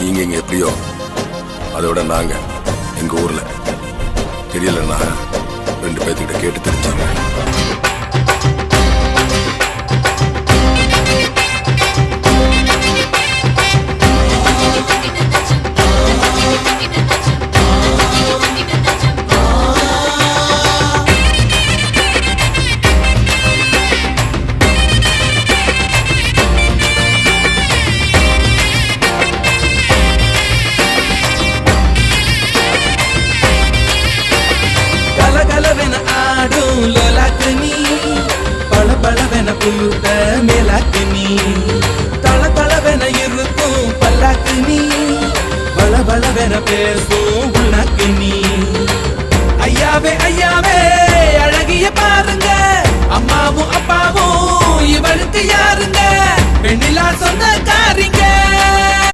நீங்க இங்க எப்படியோ அதோட நாங்க எங்க ஊர்ல தெரியலன்னா 2 பேர்த்துக்கிட்ட கேட்டு தெரிஞ்சாங்க. புழுத்த மேலாக்கு நீ தள தளவென இருக்கும் பல்லாக்கு நீ பல பலவென பேசும் உள்நாக்கு நீ ஐயாவே ஐயாவே அழகிய பாருங்க அம்மாவும் அப்பாவும் இவளுக்கு யாருங்க பெண்ணிலா சொந்த காரிங்க